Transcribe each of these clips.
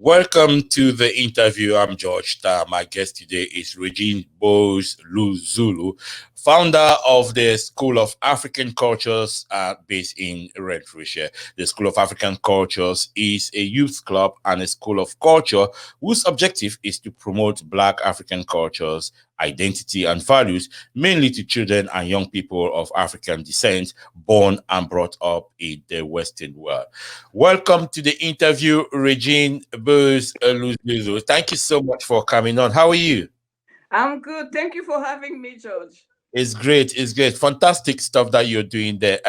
Welcome to the interview. I'm George. My guest today is Regine Bews Louzolo, founder of the School of African Cultures based in Renfrewshire. The School of African Cultures is a youth club and a school of culture whose objective is to promote Black African cultures, identity, and values, mainly to children and young people of African descent born and brought up in the Western world. Welcome to the interview, Regine Bews Louzolo. Thank you so much for coming on. How are you? I'm good. Thank you for having me, George. It's great. It's great. Fantastic stuff that you're doing there.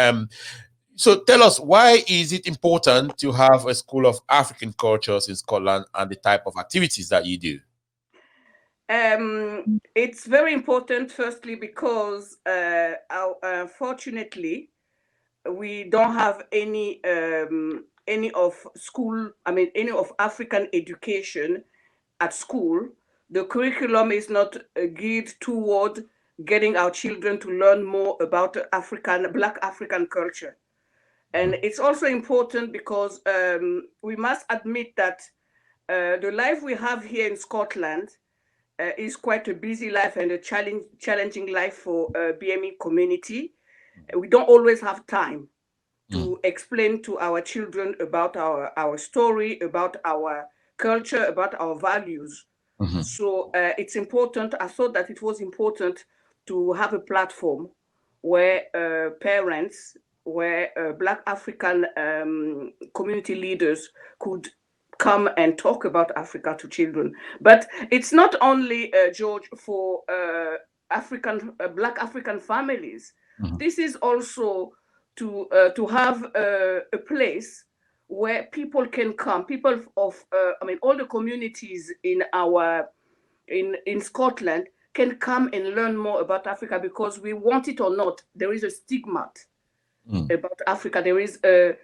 So tell us, why is it important to have a school of African cultures in Scotland and the type of activities that you do? It's very important, firstly, because fortunately, we don't have any of school. Any of African education at school. The curriculum is not geared toward getting our children to learn more about Black African culture. And it's also important because we must admit that the life we have here in Scotland is quite a busy life and a challenging life for BME community. We don't always have time to explain to our children about our story, about our culture, about our values. So it's important. I thought that it was important to have a platform where parents, where Black African community leaders could come and talk about Africa to children. But it's not only, George, for Black African families. This is also to have a place where people can come, people of all the communities in Scotland can come and learn more about Africa, because we want it or not, there is a stigma about Africa. There is a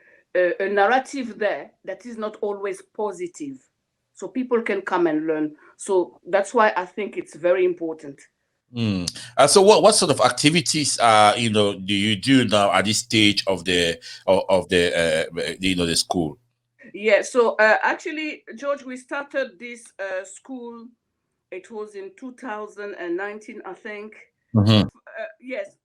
narrative there that is not always positive. So people can come and learn. So that's why I think it's very important. So what sort of activities do you do now at this stage of the school? Yeah, so actually, George, we started this school. It was in 2019, I think. Yes,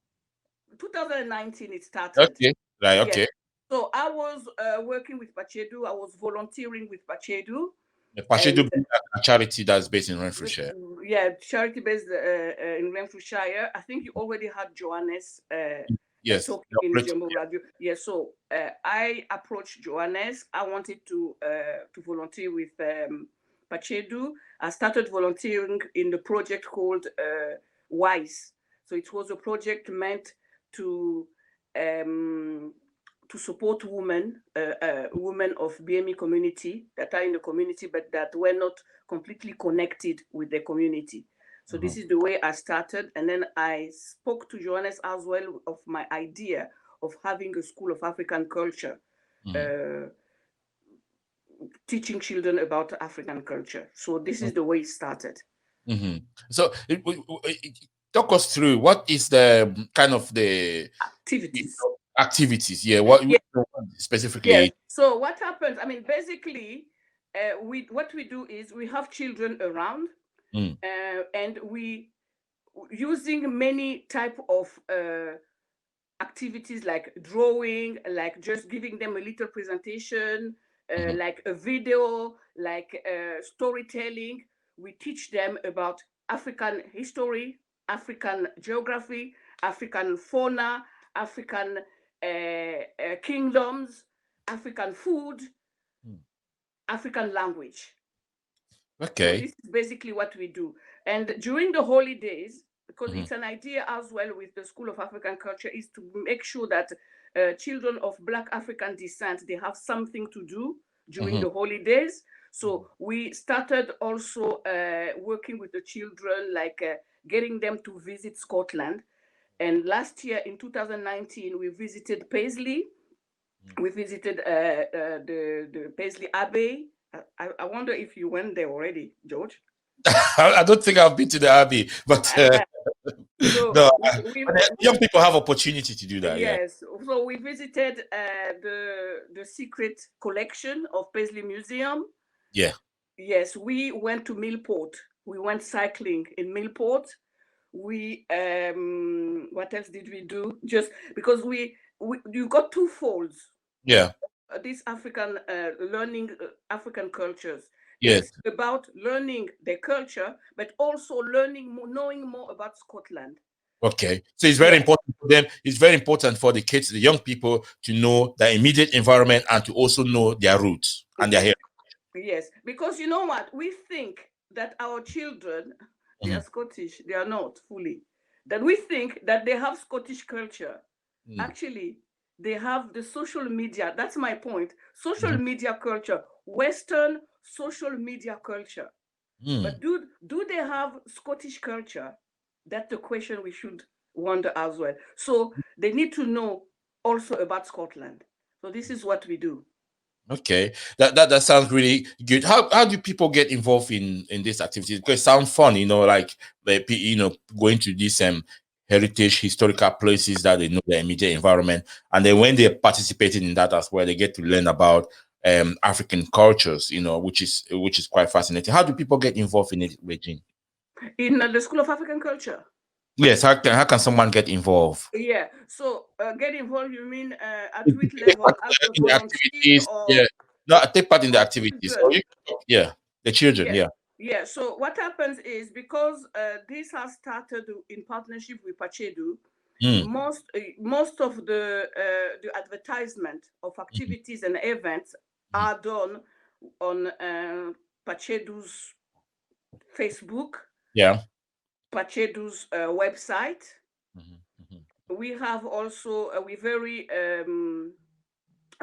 2019 it started. Okay, right, Yes. okay. So I was working with Pachedu. I was volunteering with Pachedu. The Pashedu, a charity that's based in Renfrewshire. Yeah, charity based in Renfrewshire. I think you already had Johannes Yes. talking in Jumbo Radio. Yeah, so I approached Johannes. I wanted to volunteer with Pachedu. I started volunteering in the project called WISE. So it was a project meant to support women of BME community that are in the community, but that were not completely connected with the community. So this is the way I started. And then I spoke to Johannes as well of my idea of having a school of African culture, teaching children about African culture. So this is the way it started. So talk us through, what is the kind of the activities? Yeah, what specifically? Yes. So what happens? Basically, what we do is we have children around, and we using many type of activities like drawing, like just giving them a little presentation, like a video, like storytelling. We teach them about African history, African geography, African fauna, African kingdoms, African food, African language. Okay. So this is basically what we do. And during the holidays, because it's an idea as well with the School of African Culture, is to make sure that children of Black African descent, they have something to do during the holidays. So we started also working with the children, like getting them to visit Scotland. And last year in 2019, we visited Paisley. We visited the Paisley Abbey. I wonder if you went there already, George. I don't think I've been to the Abbey, but no, young people have opportunity to do that. Yes. Yeah. So we visited the secret collection of Paisley Museum. Yeah. Yes, we went to Millport. We went cycling in Millport. We what else did we do? Just because we you got two folds. Yeah. These African learning African cultures. Yes. It's about learning their culture, but also learning more, knowing more about Scotland. Okay. So it's very Yeah. important for them. It's very important for the kids, the young people, to know their immediate environment and to also know their roots and their heritage. Yes, because you know what? We think that our children, they are Mhm. Scottish. They are not fully. That we think that they have Scottish culture. Mm. Actually, they have the social media. That's my point. Social Mhm. media culture, Western social media culture. Mm. But do they have Scottish culture? That's the question we should wonder as well. So they need to know also about Scotland. So this is what we do. Okay, that sounds really good. How do people get involved in these activities? Because it sounds fun, like going to these heritage historical places that they know their immediate environment, and then when they're participating in that as well, they get to learn about African cultures, which is quite fascinating. How do people get involved in it, Regine? In the School of African Culture. Yes, how can someone get involved? Yeah. So get involved. You mean at Take which part level? As a in the volunteer activities, or yeah. No, take part in the activities. children? Yeah, the children, Yeah. yeah. Yeah. So what happens is because this has started in partnership with Pachedu, Mm, most of the advertisement of mhm, activities and events mhm. are done on Pachedu's Facebook, Yeah. Pachedu's website. Mhm, mhm. We have also we very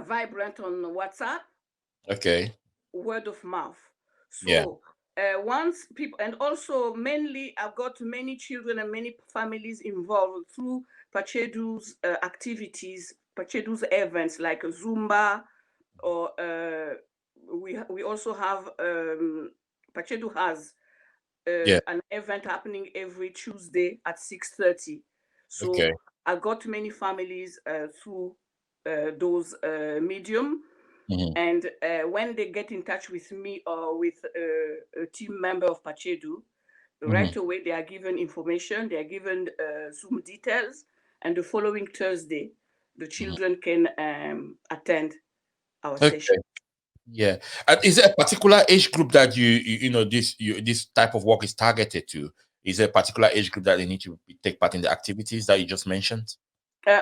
vibrant on WhatsApp, Okay. word of mouth. Yeah. So once people, and also mainly I've got many children and many families involved through Pachedu's activities, Pachedu's events like Zumba, or we also have Pachedu has Yeah. an event happening every Tuesday at 6:30. Okay. So I got many families through those medium, Mhm, and when they get in touch with me or with a team member of Pachedu, mhm. right away they are given information, they are given Zoom details, and the following Thursday, the Mhm. children can attend our Okay. session. Yeah. And is there a particular age group that this type of work is targeted to? Is there a particular age group that they need to take part in the activities that you just mentioned?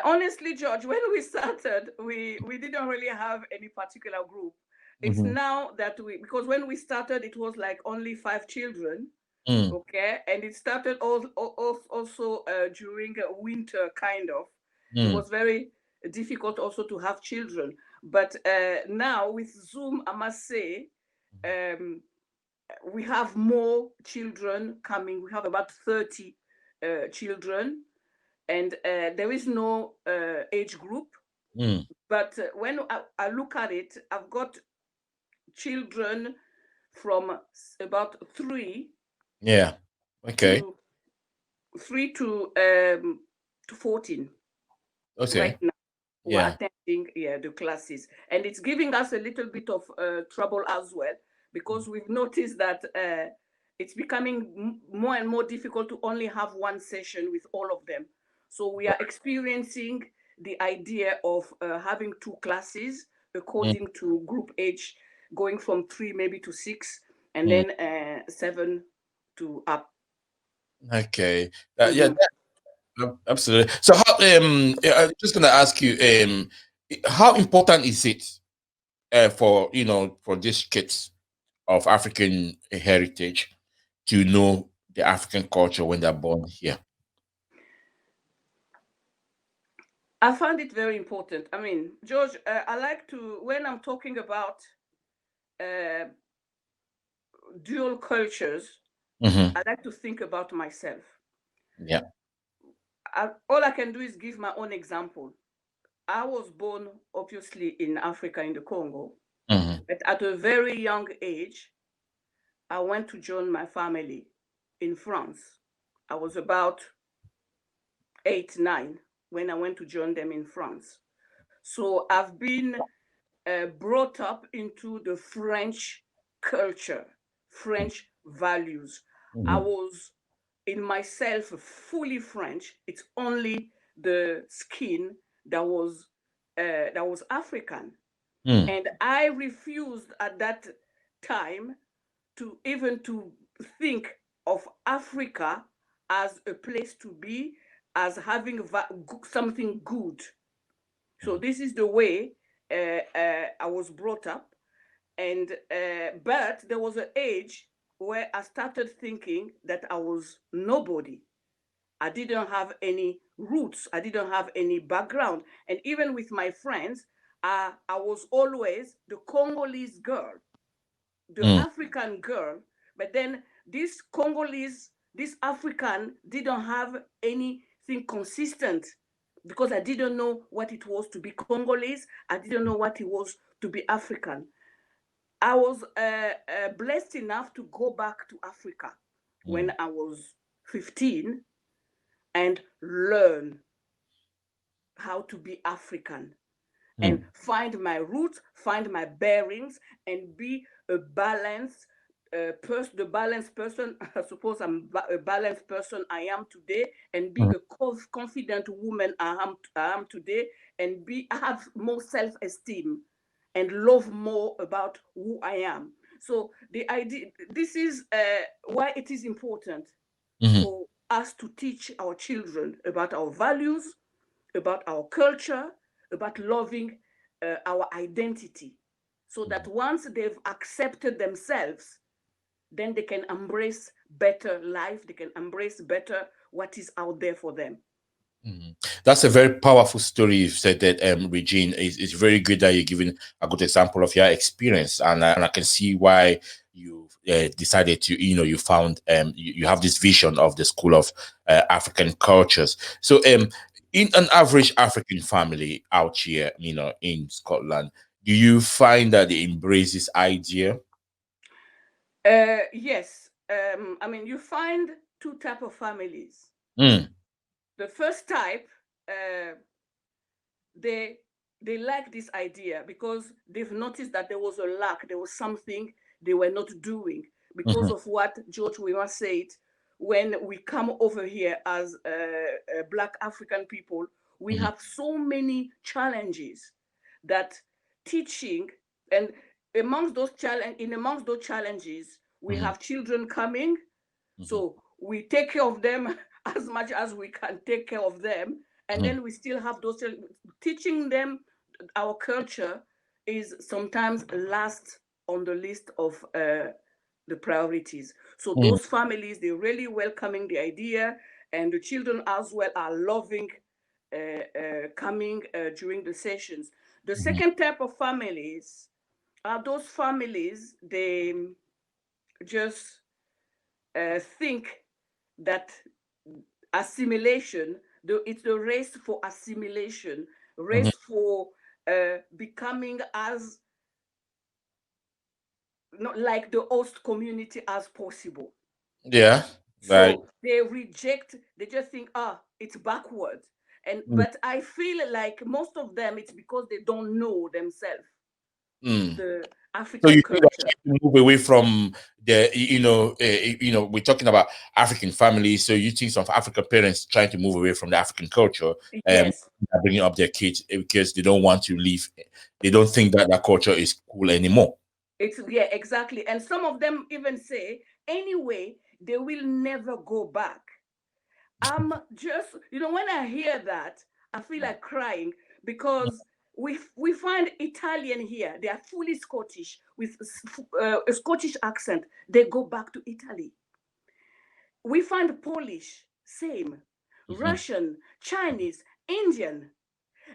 Honestly, George, when we started, we didn't really have any particular group. It's Mhm. now that because when we started, it was like only 5 children, Mm, okay, and it started also during winter, kind of. It mm, was very difficult also to have children, but now with Zoom, I must say, um, we have more children coming. We have about 30 children, and there is no age group. mm. But when I look at it, I've got children from about Yeah. Okay. to 14 right Okay. now who are Yeah. attending, yeah, the classes, and it's giving us a little bit of trouble as well, because we've noticed that it's becoming more and more difficult to only have one session with all of them. So we are experiencing the idea of having two classes Mm, according to group age, going from 3 maybe to 6, and mm. then 7 to up. Okay. Yeah, Mhm. absolutely. So how I'm just gonna ask you how important is it for these kids of African heritage to know the African culture when they're born here? I found it very important. I mean, George, I like to, when I'm talking about uh, dual cultures, Hmm. I like to think about myself. Yeah. All I can do is give my own example. I was born, obviously, in Africa, in the Congo, Hmm. but at a very young age, I went to join my family in France. I was about 8, 9 when I went to join them in France. So I've been brought up into the French culture. French values. I was in myself fully French. It's only the skin that was African, and I refused at that time to even to think of Africa as a place to be, as having something good. So this is the way I was brought up, and but there was an age where I started thinking that I was nobody. I didn't have any roots. I didn't have any background, and even with my friends, I was always the Congolese girl, the African girl. But then this Congolese, this African didn't have anything consistent, because I didn't know what it was to be Congolese. I didn't know what it was to be African. I was blessed enough to go back to Africa when I was 15 and learn how to be African and find my roots, find my bearings, and be a balanced the balanced person. I suppose a balanced person I am today, and be a confident woman I am today, and have more self-esteem and love more about who I am. So the idea, this is why it is important for us to teach our children about our values, about our culture, about loving our identity, so that once they've accepted themselves, then they can embrace better life, they can embrace better what is out there for them. That's a very powerful story you've said that, Regine. It's very good that you're giving a good example of your experience, and I can see why you decided to, you found, you have this vision of the School of African Cultures. So, in an average African family out here, in Scotland, do you find that they embrace this idea? Yes, I mean, you find two type of families. Mm, The first type, uh, they they like this idea because they've noticed that there was a lack, there was something they were not doing, because mhm, of what George Weah said. When we come over here as Black African people, we mhm, have so many challenges that teaching, and amongst those challenges, we mhm, have children coming, mhm, so we take care of them as much as we can take care of them. And mhm, then we still have those teaching them our culture is sometimes last on the list of the priorities. So mhm, those families, they're really welcoming the idea, and the children as well are loving coming during the sessions. The mhm. second type of families are those families, they just think that assimilation, it's the race for assimilation, Mhm. race for becoming as not like the host community as possible. Yeah, right. So they reject, they just think, it's backward. And Mm, but I feel like most of them, it's because they don't know themselves, mm. the So African you think they're culture. trying to move away from the, we're talking about African families. So you think some African parents trying to move away from the African culture, Yes, are bringing up their kids because they don't want to leave. They don't think that that culture is cool anymore. it's yeah, exactly. And some of them even say, anyway, they will never go back. I'm just, when I hear that, I feel like crying, because we find Italian here. They are fully Scottish with a Scottish accent. They go back to Italy. We find Polish, same. Mhm. Russian, Chinese, Indian.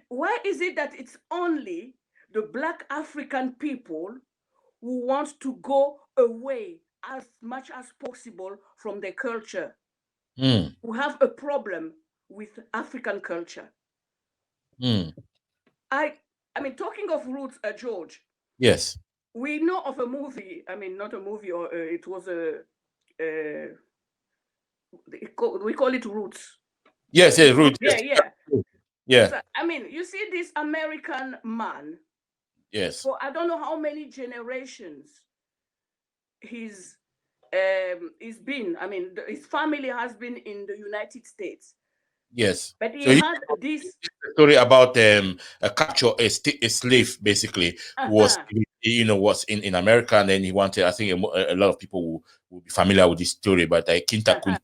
Why is it that it's only the Black African people who want to go away as much as possible from their culture, Mm, who have a problem with African culture? mm. I I mean, talking of roots, George, Yes. we know of a movie. I mean, not a movie, or it was uh, we call it Roots. Yes. Yeah. Rude. Yeah, yeah. Yeah. So I mean, you see this American man Yes. for I don't know how many generations. He's he's been, I mean, his family has been in the United States, Yes. but he So you had this. story about a capture a slave basically who was Uh-huh, was in America, and then he wanted. I think a lot of people will be familiar with this story, but Kinta uh-huh. Kunta, uh,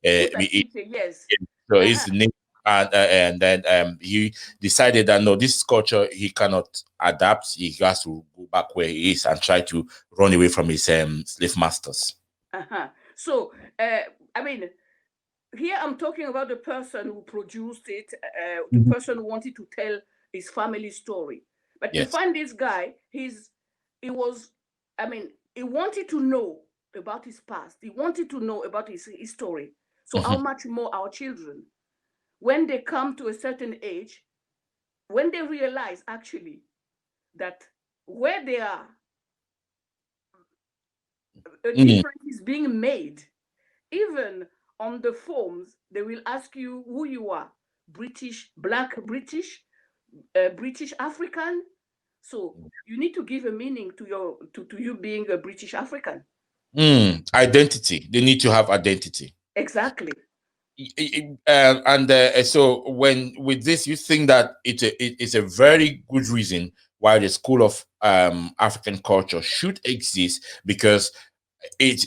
Kunta it- Kinte, yes. so his Uh-huh, name, and then he decided that no, this culture he cannot adapt. He has to go back where he is and try to run away from his slave masters. uh-huh. So, I mean, here I'm talking about the person who produced it, the Mhm. person who wanted to tell his family story. But you Yes. find this guy, he was, I mean, he wanted to know about his past. He wanted to know about his history. So how Mhm. much more our children, when they come to a certain age, when they realize actually that where they are, a Mm. difference is being made. Even on the forms, they will ask you who you are: British, Black British, British African. So you need to give a meaning to you being a British African. Identity. They need to have identity. Exactly. And so when with this you think that it's a very good reason why the school of African culture should exist, because it's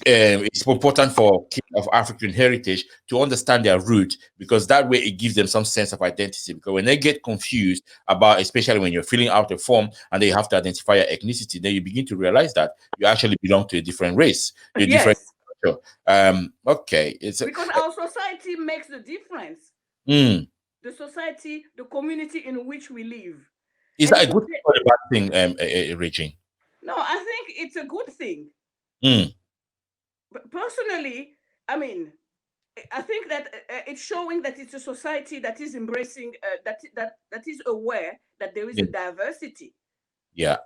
important for kids of African heritage to understand their root, because that way it gives them some sense of identity. Because when they get confused about, especially when you're filling out a form and they have to identify your ethnicity, then you begin to realize that you actually belong to a different race, a different Yes, culture. Okay, because our society makes the difference. mm, The society, the community in which we live. is And that a if good thing or a bad thing, Regine? no, I think it's a good thing. Mm, But personally, I mean, I think that it's showing that it's a society that is embracing, that is aware that there is a yeah. diversity Yeah.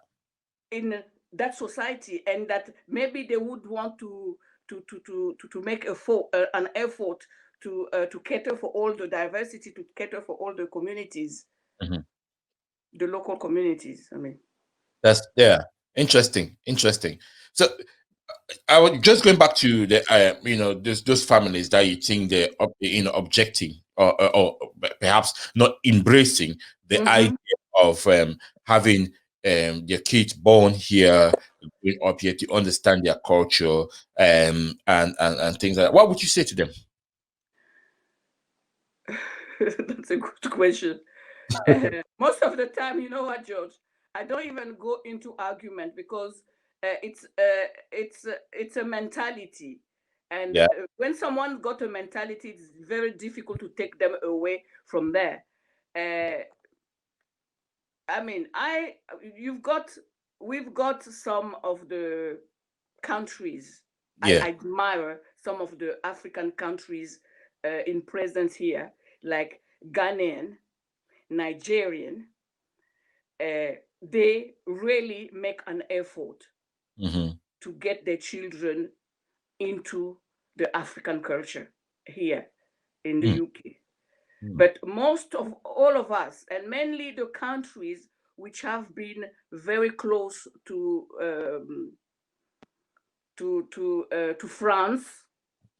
in that society, and that maybe they would want to make an effort to cater for all the diversity, to cater for all the communities, Mhm. the local communities. I mean, That's yeah. Interesting. So I was just going back to the those families that you think they're objecting, or perhaps not embracing the idea mm-hmm. of having their kids born here, growing up here, to understand their culture, and things like that. What would you say to them? That's a good question. Most of the time, you know what, George? I don't even go into argument, because it's a mentality, and Yeah. when someone got a mentality, it's very difficult to take them away from there. Uh, I mean, you've got we've got some of the countries. I Yeah. admire some of the African countries in presence here, like Ghanaian, Nigerian. They really make an effort Hmm. to get their children into the African culture here in the Mm, UK. mm, But most of all of us, and mainly the countries which have been very close to France,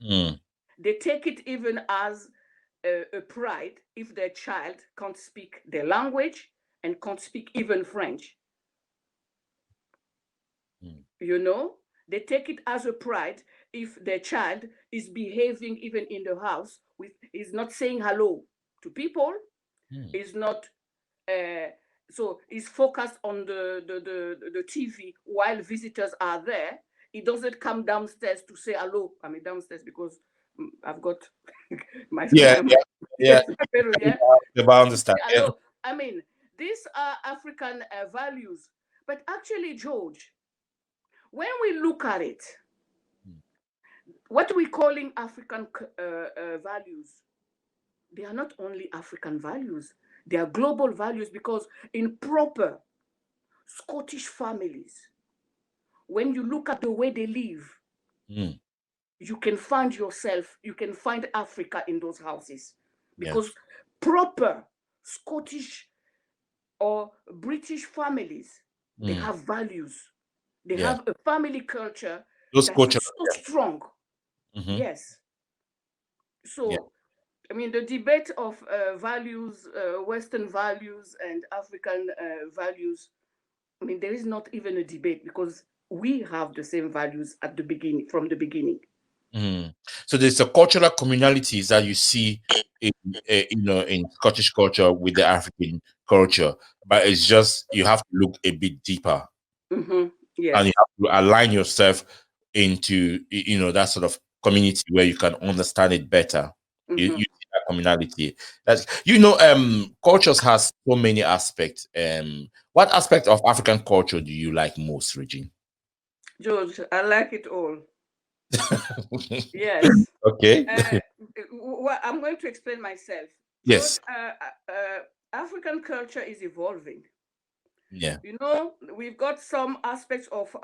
mm, they take it even as a pride if their child can't speak their language and can't speak even French. mm. You know, they take it as a pride if their child is behaving even in the house with is not saying hello to people, Mm. is not uh, so is focused on the TV while visitors are there. He doesn't come downstairs to say hello. I mean downstairs because I've got my Yeah, my yeah, yeah. yes, my bedroom, yeah, I to understand. say Yeah. hello. I mean these are African values, but actually, George, when we look at it, what we're calling African values, they are not only African values, they are global values, because in proper Scottish families, when you look at the way they live, Mm, you can find yourself, you can find Africa in those houses, yeah. because proper Scottish or British families, they Mm, have values, they yeah. have a family culture Those that culture. is so strong. Mm-hmm. Yes. Yeah. So, I mean, the debate of values, Western values and African values, I mean, there is not even a debate because we have the same values at the beginning, from the beginning. Mm. So there's a cultural communalities that you see in in Scottish culture with the African culture, but it's just you have to look a bit deeper Mm-hmm. and Yes. you have to align yourself into that sort of community where you can understand it better. You Mm-hmm. see that communality. That's cultures has so many aspects. What aspect of African culture do you like most, Regine? George, I like it all. Yes. Okay. Well, I'm going to explain myself. George, Yes. African culture is evolving. Yeah. You know, we've got some aspects of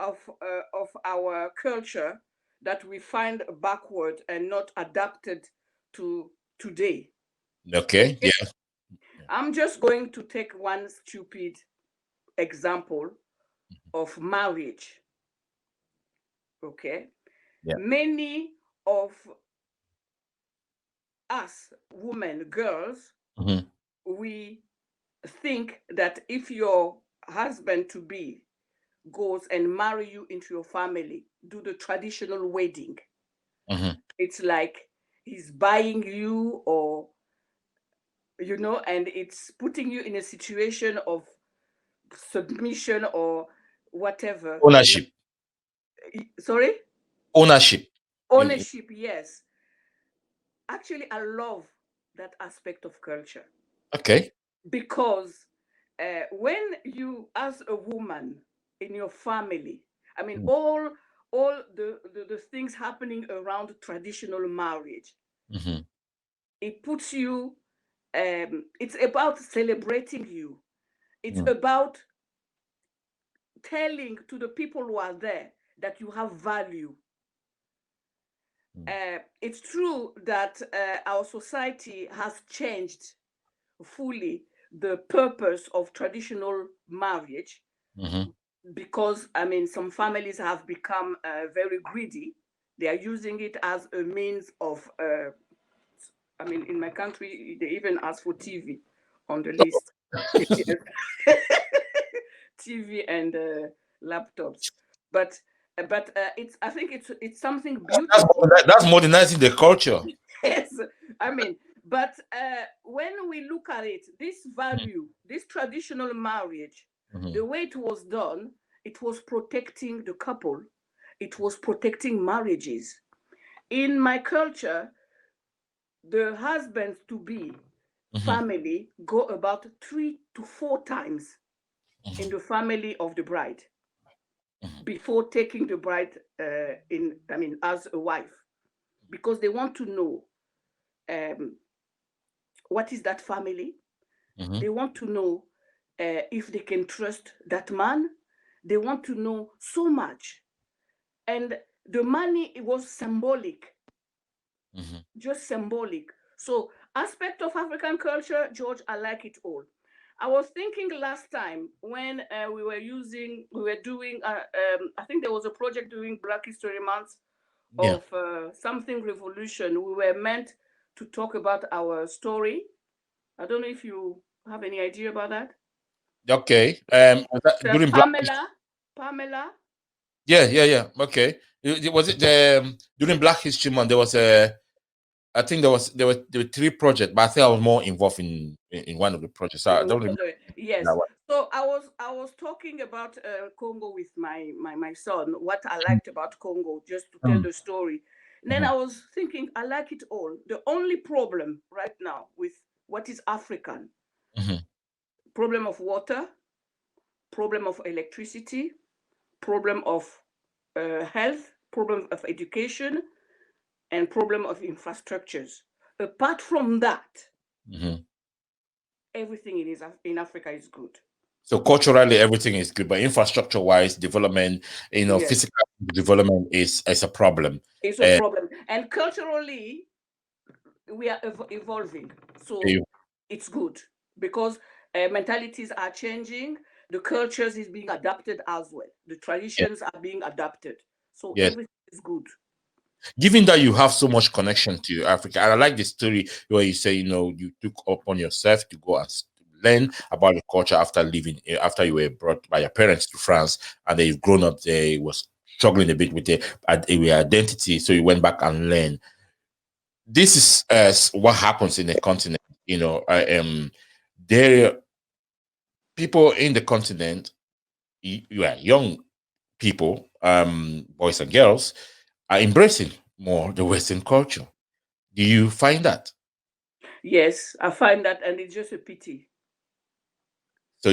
our culture that we find backward and not adapted to today. Okay. Okay, Yeah. I'm just going to take one stupid example of marriage. Okay, Yeah. many of us women, girls, Mhm. we think that if your husband to be goes and marry you into your family, do the traditional wedding, Mhm. it's like he's buying you, or and it's putting you in a situation of submission or whatever. Ownership. Sorry. Ownership. Ownership, yes. Actually, I love that aspect of culture Okay. because when you, as a woman in your family, I mean, Mm. all the things happening around traditional marriage, Mhm. it puts you. It's about celebrating you. It's Mm. about telling to the people who are there that you have value. Mm. It's true that our society has changed fully the purpose of traditional marriage Mhm. because, I mean, some families have become very greedy. They are using it as a means of, I mean, in my country, they even ask for TV on the list. TV and laptops. But it's, I think it's something beautiful. That's modernizing the culture. Yes, I mean, but when we look at it, this Mhm. value, this traditional marriage, Mhm. the way it was protecting the couple, it was protecting marriages. In my culture, the husbands to be Mhm. family go about 3 to 4 times in Mhm. the family of the bride Mhm. before taking the bride I mean, as a wife, because they want to know um, what is that family. Mhm. They want to know if they can trust that man. They want to know so much. And the money, it was symbolic, Mhm. just symbolic. So, aspect of African culture, George, I like it all. I was thinking last time when we were doing, I think there was a project during Black History Month Yeah. of something revolution. We were meant to talk about our story. I don't know if you have any idea about that. Okay. During Black History. Pamela. Yeah, yeah, yeah. Okay. Was it during Black History Month? There was a. I think there were 3 projects, but I think I was more involved in one of the projects. So I don't remember Yes. that one. So I was talking about Congo with my son. What I liked about Congo, just to tell Mm. the story. And then Mhm. I was thinking, I like it all. The only problem right now with what is African, Mhm. problem of water, problem of electricity, problem of health, problem of education, and problem of infrastructures. Apart from that, Mhm. everything in Africa is good. So culturally, everything is good, but infrastructure-wise, development, Yes, physical development is a problem. it's a Uh, problem. And culturally, we are evolving. So you- it's good because mentalities are changing. The cultures is being adapted as well. The yeah, traditions are being adapted. So yes. everything is good. Given that you have so much connection to Africa, and I like the story where you say, you took upon yourself to go and learn about the culture after leaving, after you were brought by your parents to France, and then you've grown up there, you was struggling a bit with the identity, so you went back and learned. This is what happens in the continent. There people in the continent, you are young people, boys and girls, are embracing more the Western culture. Do you find that? Yes, I find that, and it's just a pity. So,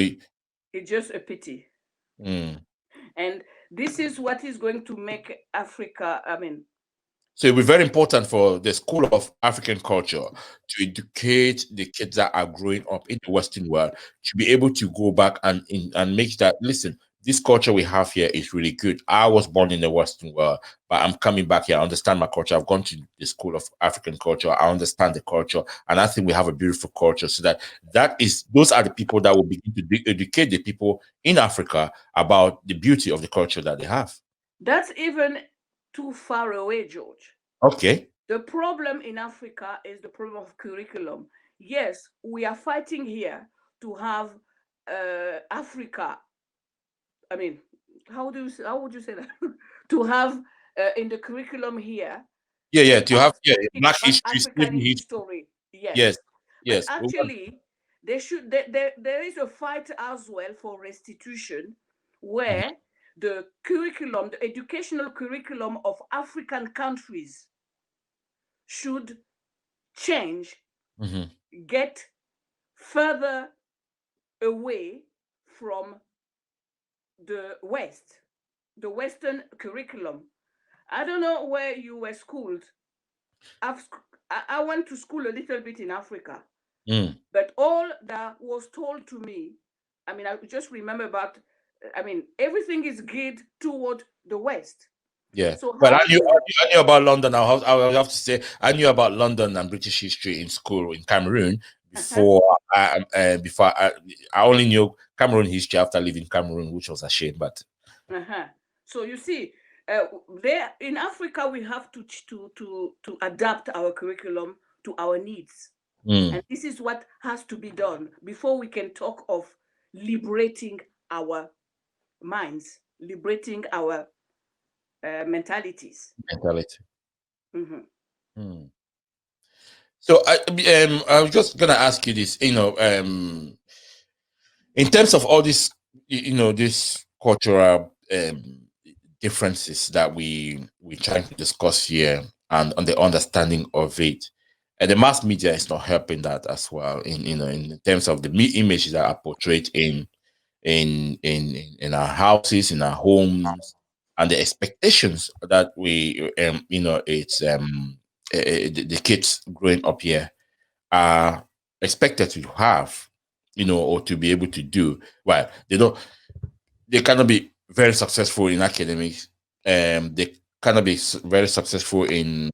It's just a pity. mm. And this is what is going to make Africa, I mean, So it'll be very important for the School of African Culture to educate the kids that are growing up in the Western world to be able to go back and make that, listen, this culture we have here is really good. I was born in the Western world, but I'm coming back here. I understand my culture. I've gone to the School of African Culture. I understand the culture, and I think we have a beautiful culture. So those are the people that will begin to educate the people in Africa about the beauty of the culture that they have. that's even too far away, George. Okay. The problem in Africa is the problem of curriculum. Yes, we are fighting here to have Africa. I mean, how would you say that? To have in the curriculum here, Yeah. To have Black African history, African slavery history. history. Yes, Yes, but yes. actually, there is a fight as well for restitution, where the curriculum, the educational curriculum of African countries should change, Mhm. get further away from the West, the Western curriculum. I don't know where you were schooled. I went to school a little bit in Africa, Mm, but all that was told to me, I mean, I just remember about, I mean, everything is geared toward the West. yeah. So Well, how do I knew about London. I have to say I knew about London and British history in school in Cameroon uh-huh, before I only knew Cameroon history after leaving Cameroon, which was a shame. But uh-huh. So you see, uh, there in Africa we have to adapt our curriculum to our needs. mm, And this is what has to be done before we can talk of liberating our minds, liberating our mentalities. mentality. Mhm. Mm. So I was just gonna ask you this. In terms of all this, this cultural differences that we trying to discuss here, and on the understanding of it, and the mass media is not helping that as well. In terms of the images that are portrayed in our houses, in our homes, and the expectations that it's the kids growing up here are expected to have, or to be able to do. Well, they cannot be very successful in academics. They cannot be very successful in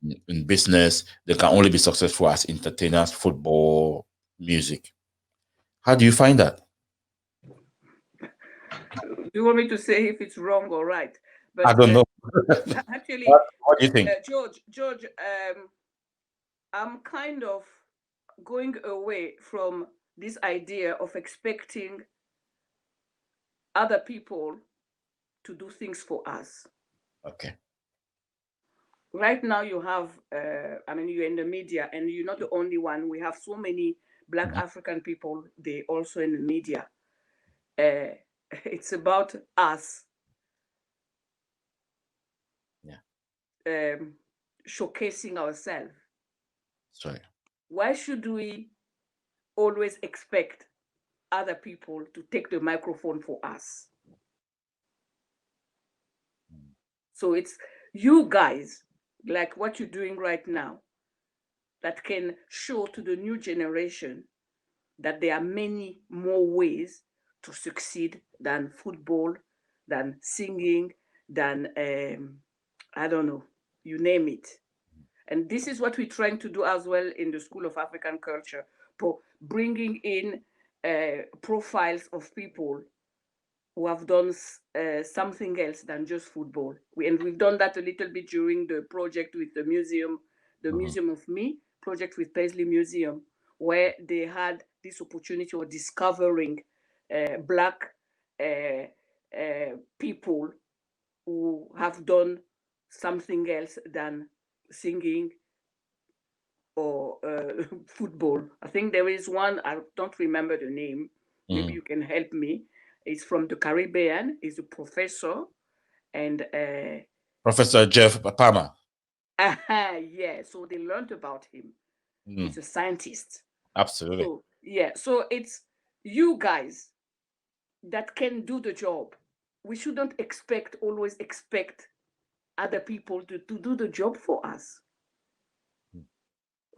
business. They can only be successful as entertainers, football, music. How do you find that? Do you want me to say if it's wrong or right? I But don't know. actually, What do you think? George, I'm kind of going away from this idea of expecting other people to do things for us. Okay. Right now, you have, I mean, you're in the media, and you're not the only one. We have so many Black Mhm. African people, they also in the media. Uh, it's about us Yeah. um, showcasing ourselves. Sorry. Why should we always expect other people to take the microphone for us? So it's you guys, like what you're doing right now, that can show to the new generation that there are many more ways to succeed than football, than singing, than, I don't know, you name it. And this is what we're trying to do as well in the School of African Culture, bringing in profiles of people who have done something else than just football. We've done that a little bit during the project with the museum, the Museum of Me project with Paisley Museum, where they had this opportunity of discovering Black people who have done something else than singing or football. I think there is one, I don't remember the name. Maybe you can help me. It's from the Caribbean. He's a professor. And Professor Jeff Palmer. Yeah, so they learned about him. He's a scientist. Absolutely. So, yeah, so it's you guys that can do the job. We shouldn't always expect other people to do the job for us.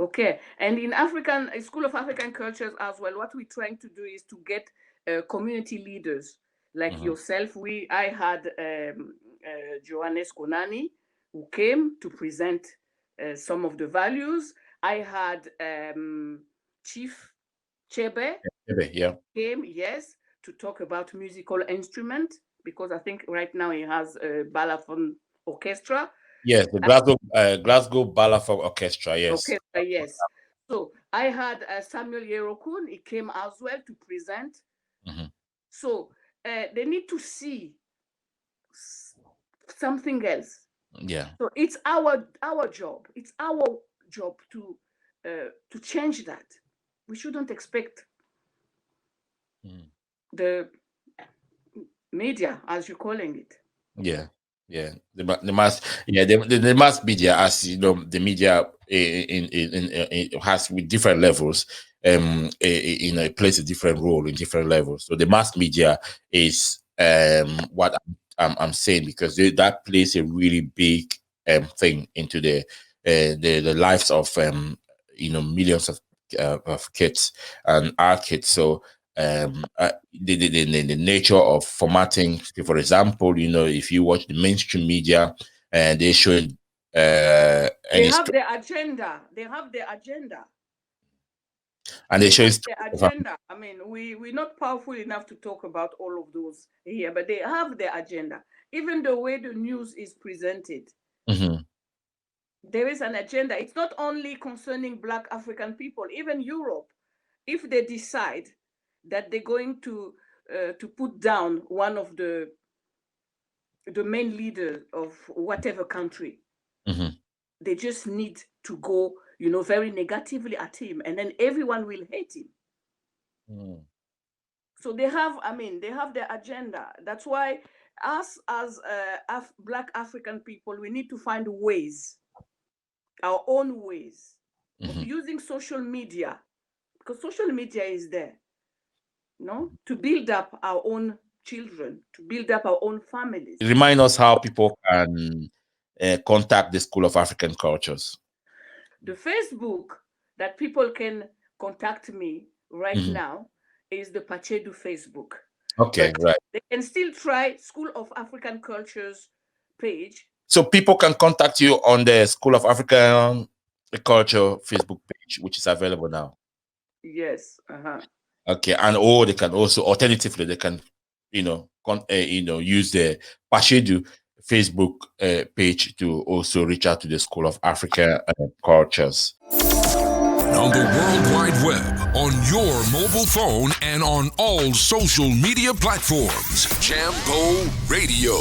Okay, and in School of African Cultures as well, what we're trying to do is to get community leaders like yourself. I had Johannes Konani, who came to present some of the values. I had Chief Chebe, came, yes, to talk about musical instrument, because I think right now he has a balafon orchestra. Yes, the Glasgow Balafon Orchestra, yes. Orchestra, yes. So I had Samuel Yerokun, he came as well to present. So they need to see something else. Yeah. So it's our job. It's our job to change that. We shouldn't expect the media, as you're calling it. Yeah. Yeah, the mass media, as you know, the media in has with different levels. It plays a different role in different levels. So the mass media is what I'm saying, because that plays a really big thing into the lives of millions of kids and our kids. So the nature of formatting, for example, if you watch the mainstream media and they show they have their agenda. And they show their agenda. I mean, we're not powerful enough to talk about all of those here, but they have their agenda. Even the way the news is presented, there is an agenda. It's not only concerning Black African people. Even Europe, if they decide that they're going to put down one of the main leaders of whatever country, they just need to go, very negatively at him, and then everyone will hate him. So they have their agenda. That's why us as Black African people, we need to find ways, our own ways of using social media, because social media is there, to build up our own children, to build up our own families. Remind us how people can contact the School of African Cultures. The Facebook that people can contact me right now is the Pachedu Facebook. Okay, right. They can still try School of African Cultures page. So people can contact you on the School of African Culture Facebook page, which is available now. Yes. Okay, and they can also alternatively use the Pachedu Facebook page to also reach out to the School of African Cultures. On the World Wide Web, on your mobile phone, and on all social media platforms. Jambo Radio.